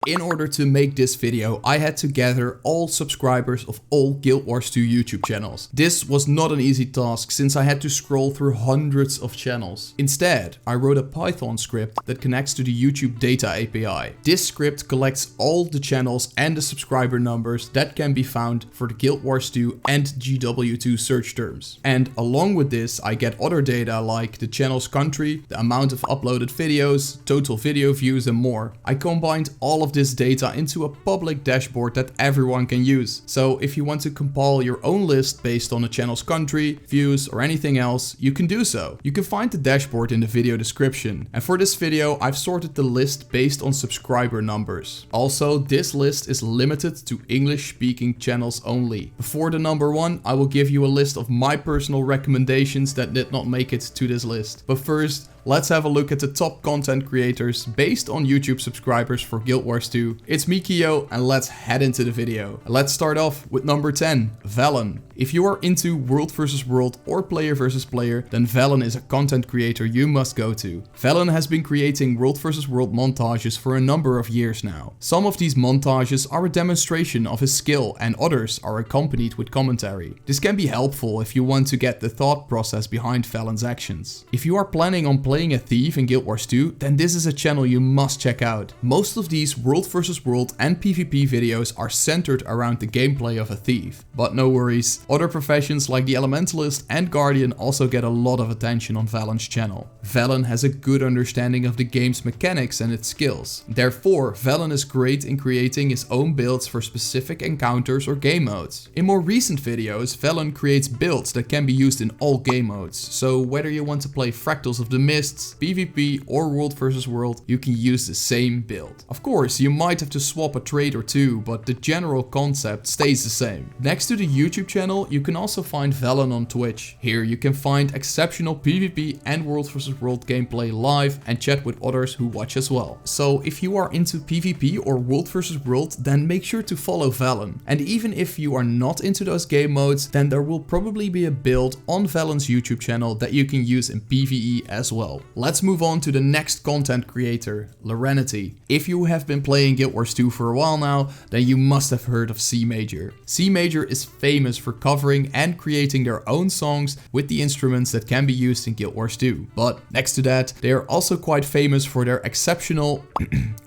In order to make this video, I had to gather all subscribers of all Guild Wars 2 YouTube channels. This was not an easy task since I had to scroll through hundreds of channels. Instead, I wrote a Python script that connects to the YouTube data API. This script collects all the channels and the subscriber numbers that can be found for the Guild Wars 2 and GW2 search terms. And along with this, I get other data like the channel's country, the amount of uploaded videos, total video views and more. I combined all of this data into a public dashboard that everyone can use. So if you want to compile your own list based on a channel's country, views or anything else, you can do so. You can find the dashboard in the video description. And for this video, I've sorted the list based on subscriber numbers. Also, this list is limited to English speaking channels only. Before the number 1, I will give you a list of my personal recommendations that did not make it to this list. But first, let's have a look at the top content creators based on YouTube subscribers for Guild Wars 2. It's me, Kyo, and let's head into the video. Let's start off with number 10, Valen. If you are into World vs World or Player vs Player, then Valen is a content creator you must go to. Valen has been creating World vs World montages for a number of years now. Some of these montages are a demonstration of his skill and others are accompanied with commentary. This can be helpful if you want to get the thought process behind Valen's actions. If you are planning on playing a thief in Guild Wars 2, then this is a channel you must check out. Most of these World vs World and PvP videos are centered around the gameplay of a thief. But no worries, other professions like the Elementalist and Guardian also get a lot of attention on Valen's channel. Valen has a good understanding of the game's mechanics and its skills. Therefore, Valen is great in creating his own builds for specific encounters or game modes. In more recent videos, Valen creates builds that can be used in all game modes. So whether you want to play Fractals of the Mists, PvP or World vs World, you can use the same build. Of course, you might have to swap a trait or two, but the general concept stays the same. Next to the YouTube channel, you can also find Valen on Twitch. Here you can find exceptional PvP and World vs World gameplay live and chat with others who watch as well. So if you are into PvP or World vs World, then make sure to follow Valen. And even if you are not into those game modes, then there will probably be a build on Valen's YouTube channel that you can use in PvE as well. Let's move on to the next content creator, ArenaNet. If you have been playing Guild Wars 2 for a while now, then you must have heard of C Major. C Major is famous for covering and creating their own songs with the instruments that can be used in Guild Wars 2. But next to that, they are also quite famous for their exceptional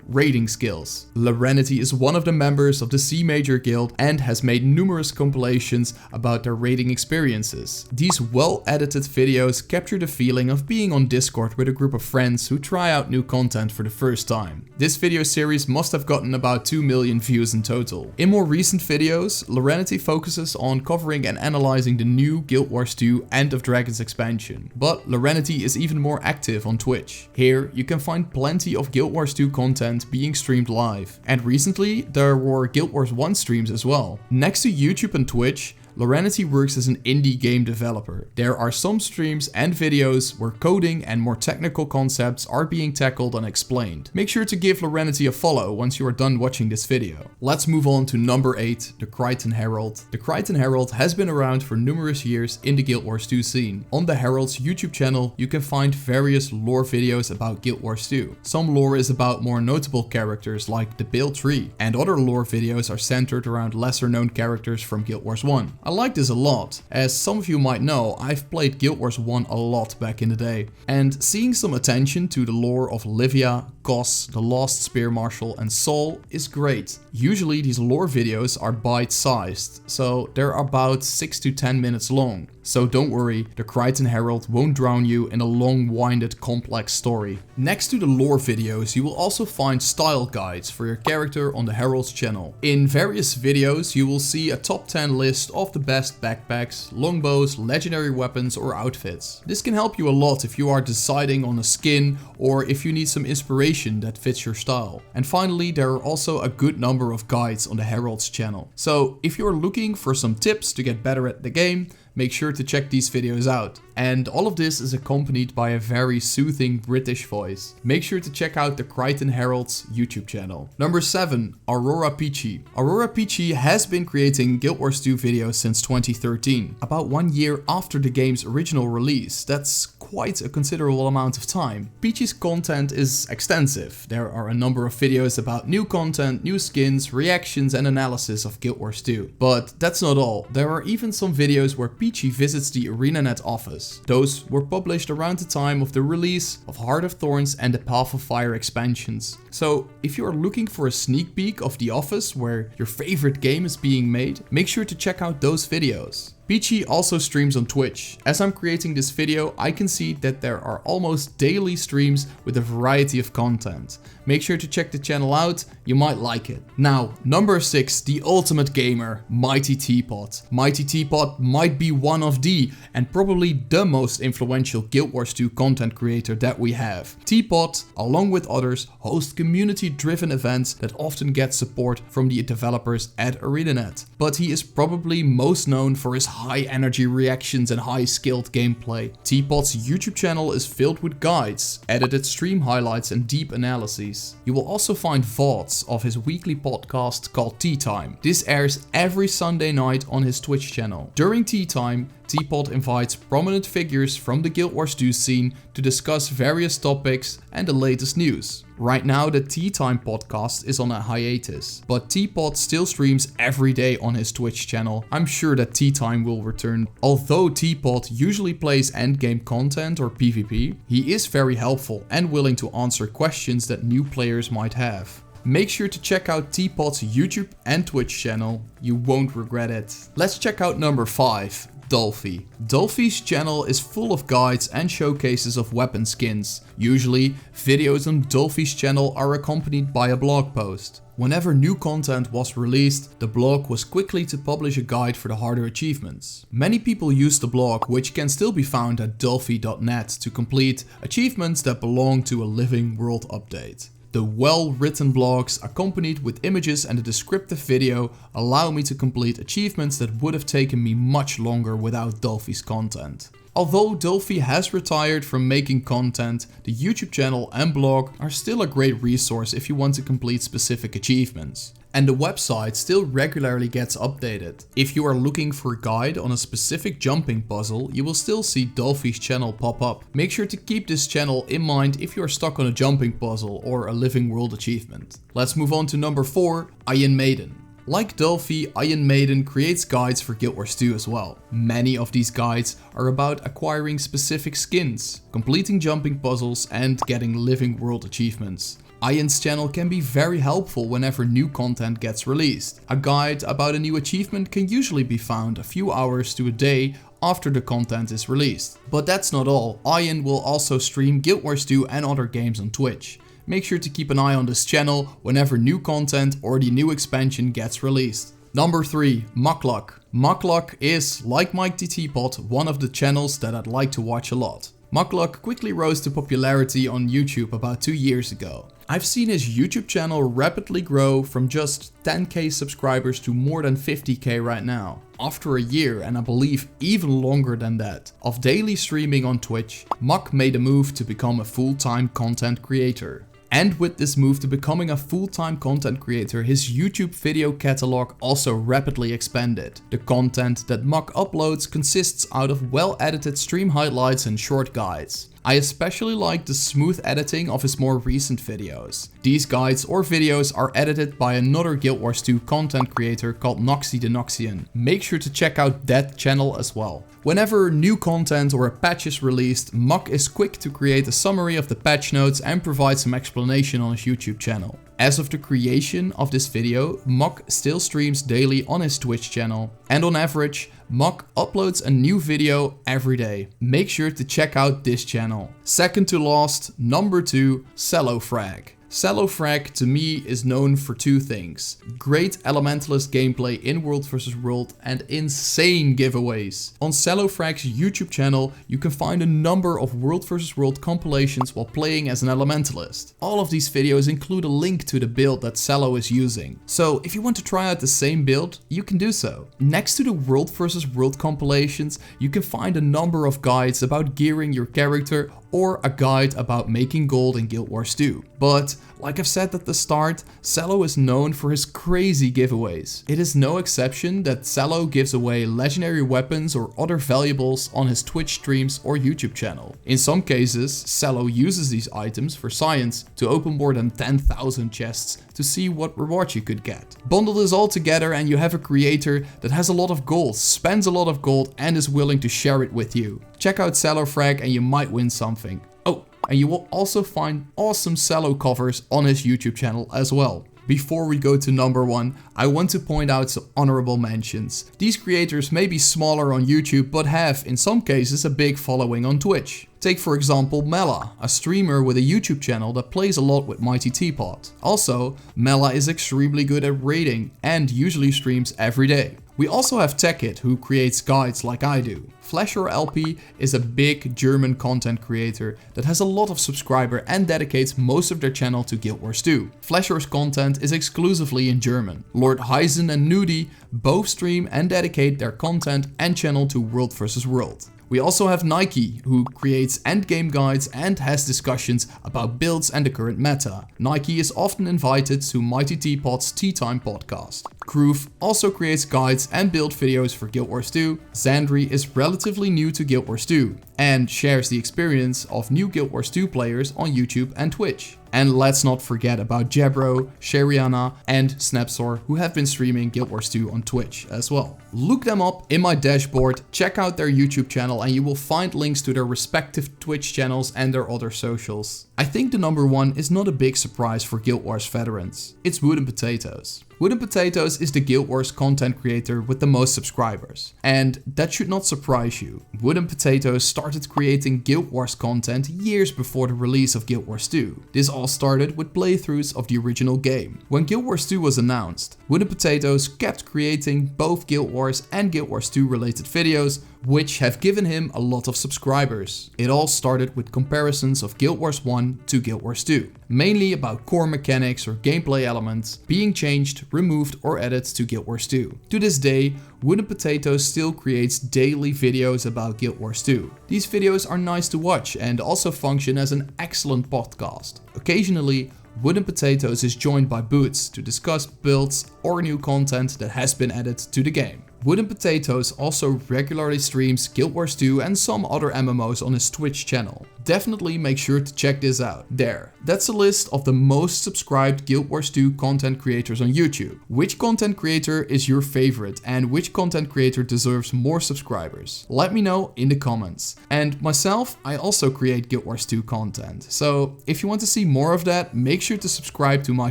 raiding skills. ArenaNet is one of the members of the C Major Guild and has made numerous compilations about their raiding experiences. These well-edited videos capture the feeling of being on Discord with a group of friends who try out new content for the first time. This video series must have gotten about 2 million views in total. In more recent videos, ArenaNet focuses on covering and analyzing the new Guild Wars 2 End of Dragons expansion. But ArenaNet is even more active on Twitch. Here you can find plenty of Guild Wars 2 content being streamed live. And recently there were Guild Wars 1 streams as well. Next to YouTube and Twitch, ArenaNet works as an indie game developer. There are some streams and videos where coding and more technical concepts are being tackled and explained. Make sure to give ArenaNet a follow once you are done watching this video. Let's move on to number 8, the Crichton Herald. The Crichton Herald has been around for numerous years in the Guild Wars 2 scene. On the Herald's YouTube channel, you can find various lore videos about Guild Wars 2. Some lore is about more notable characters like the Pale Tree, and other lore videos are centered around lesser known characters from Guild Wars 1. I like this a lot. As some of you might know, I've played Guild Wars 1 a lot back in the day, and seeing some attention to the lore of Livia, Goss, the Lost Spear Marshal and Sol is great. Usually these lore videos are bite-sized, so they're about 6 to 10 minutes long. So don't worry, the Crichton Herald won't drown you in a long-winded complex story. Next to the lore videos, you will also find style guides for your character on the Herald's channel. In various videos, you will see a top 10 list of the best backpacks, longbows, legendary weapons or outfits. This can help you a lot if you are deciding on a skin or if you need some inspiration that fits your style. And finally, there are also a good number of guides on the Herald's channel. So if you're looking for some tips to get better at the game, make sure to check these videos out. And all of this is accompanied by a very soothing British voice. Make sure to check out the Crichton Herald's YouTube channel. Number 7. Aurora Peachy. Aurora Peachy has been creating Guild Wars 2 videos since 2013, about 1 year after the game's original release. That's quite a considerable amount of time. Peachy's content is extensive. There are a number of videos about new content, new skins, reactions and analysis of Guild Wars 2. But that's not all. There are even some videos where Peachy visits the ArenaNet office. Those were published around the time of the release of Heart of Thorns and the Path of Fire expansions. So if you are looking for a sneak peek of the office where your favorite game is being made, make sure to check out those videos. Peachy also streams on Twitch. As I'm creating this video, I can see that there are almost daily streams with a variety of content. Make sure to check the channel out, you might like it. Now, number 6, the ultimate gamer, Mighty Teapot. Mighty Teapot might be one of the, and probably the most influential Guild Wars 2 content creator that we have. Teapot, along with others, host community-driven events that often get support from the developers at ArenaNet. But he is probably most known for his high energy reactions and high skilled gameplay. Teapot's YouTube channel is filled with guides, edited stream highlights and deep analyses. You will also find VODs of his weekly podcast called Tea Time. This airs every Sunday night on his Twitch channel. During Tea Time, Teapot invites prominent figures from the Guild Wars 2 scene to discuss various topics and the latest news. Right now the Tea Time podcast is on a hiatus, but Teapot still streams every day on his Twitch channel. I'm sure that Tea Time will return. Although Teapot usually plays endgame content or PvP, he is very helpful and willing to answer questions that new players might have. Make sure to check out Teapot's YouTube and Twitch channel, you won't regret it. Let's check out number 5. Dolphy. Dolphy's channel is full of guides and showcases of weapon skins. Usually, videos on Dolphy's channel are accompanied by a blog post. Whenever new content was released, the blog was quickly to publish a guide for the harder achievements. Many people use the blog, which can still be found at dolphy.net, to complete achievements that belong to a living world update. The well-written blogs, accompanied with images and a descriptive video, allow me to complete achievements that would have taken me much longer without Dolphy's content. Although Dolphy has retired from making content, the YouTube channel and blog are still a great resource if you want to complete specific achievements. And the website still regularly gets updated. If you are looking for a guide on a specific jumping puzzle, you will still see Dolphy's channel pop up. Make sure to keep this channel in mind if you are stuck on a jumping puzzle or a living world achievement. Let's move on to number 4, Iron Maiden. Like Dolphy, Iron Maiden creates guides for Guild Wars 2 as well. Many of these guides are about acquiring specific skins, completing jumping puzzles and getting living world achievements. Iron's channel can be very helpful whenever new content gets released. A guide about a new achievement can usually be found a few hours to a day after the content is released. But that's not all. Iron will also stream Guild Wars 2 and other games on Twitch. Make sure to keep an eye on this channel whenever new content or the new expansion gets released. Number 3, Muckluck. Muckluck is, like Mighty Teapot, one of the channels that I'd like to watch a lot. Muckluck quickly rose to popularity on YouTube about 2 years ago. I've seen his YouTube channel rapidly grow from just 10k subscribers to more than 50k right now. After a year, and I believe even longer than that, of daily streaming on Twitch, Muck made a move to become a full-time content creator. And with this move to becoming a full-time content creator, his YouTube video catalog also rapidly expanded. The content that Muck uploads consists out of well-edited stream highlights and short guides. I especially like the smooth editing of his more recent videos. These guides or videos are edited by another Guild Wars 2 content creator called Noxy the Noxian. Make sure to check out that channel as well. Whenever new content or a patch is released, Muck is quick to create a summary of the patch notes and provide some explanation on his YouTube channel. As of the creation of this video, Muck still streams daily on his Twitch channel, and on average, Muck uploads a new video every day. Make sure to check out this channel. Second to last, number 2, Cellofrag. Salofrag to me is known for two things: great Elementalist gameplay in World vs. World and insane giveaways. On Salofrag's YouTube channel you can find a number of World vs. World compilations while playing as an Elementalist. All of these videos include a link to the build that Salo is using, so if you want to try out the same build, you can do so. Next to the World vs. World compilations, you can find a number of guides about gearing your character or a guide about making gold in Guild Wars 2. But like I've said at the start, Salo is known for his crazy giveaways. It is no exception that Salo gives away legendary weapons or other valuables on his Twitch streams or YouTube channel. In some cases, Salo uses these items for science to open more than 10,000 chests to see what rewards you could get. Bundle this all together and you have a creator that has a lot of gold, spends a lot of gold and is willing to share it with you. Check out Salofrag and you might win something. Oh, and you will also find awesome Salo covers on his YouTube channel as well. Before we go to number 1, I want to point out some honorable mentions. These creators may be smaller on YouTube but have, in some cases, a big following on Twitch. Take for example Mela, a streamer with a YouTube channel that plays a lot with Mighty Teapot. Also, Mela is extremely good at raiding and usually streams every day. We also have Techit, who creates guides like I do. Flasher LP is a big German content creator that has a lot of subscribers and dedicates most of their channel to Guild Wars 2. Flasher's content is exclusively in German. Lord Heisen and Nudie both stream and dedicate their content and channel to World vs. World. We also have Nike, who creates endgame guides and has discussions about builds and the current meta. Nike is often invited to Mighty Teapot's Tea Time podcast. Groove also creates guides and build videos for Guild Wars 2. Xandri is relatively new to Guild Wars 2 and shares the experience of new Guild Wars 2 players on YouTube and Twitch. And let's not forget about Jebro, Sheriana and Snapsor, who have been streaming Guild Wars 2 on Twitch as well. Look them up in my dashboard, check out their YouTube channel and you will find links to their respective Twitch channels and their other socials. I think the number 1 is not a big surprise for Guild Wars veterans. It's Wooden Potatoes. Wooden Potatoes is the Guild Wars content creator with the most subscribers. And that should not surprise you. Wooden Potatoes started creating Guild Wars content years before the release of Guild Wars 2. This all started with playthroughs of the original game. When Guild Wars 2 was announced, Wooden Potatoes kept creating both Guild Wars and Guild Wars 2 related videos, which have given him a lot of subscribers. It all started with comparisons of Guild Wars 1 to Guild Wars 2, mainly about core mechanics or gameplay elements being changed, removed or added to Guild Wars 2. To this day, Wooden Potatoes still creates daily videos about Guild Wars 2. These videos are nice to watch and also function as an excellent podcast. Occasionally, Wooden Potatoes is joined by Boots to discuss builds or new content that has been added to the game. Wooden Potatoes also regularly streams Guild Wars 2 and some other MMOs on his Twitch channel. Definitely make sure to check this out. There, that's a list of the most subscribed Guild Wars 2 content creators on YouTube. Which content creator is your favorite and which content creator deserves more subscribers? Let me know in the comments. And myself, I also create Guild Wars 2 content. So if you want to see more of that, make sure to subscribe to my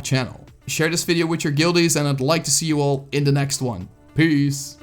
channel. Share this video with your guildies and I'd like to see you all in the next one. Peace!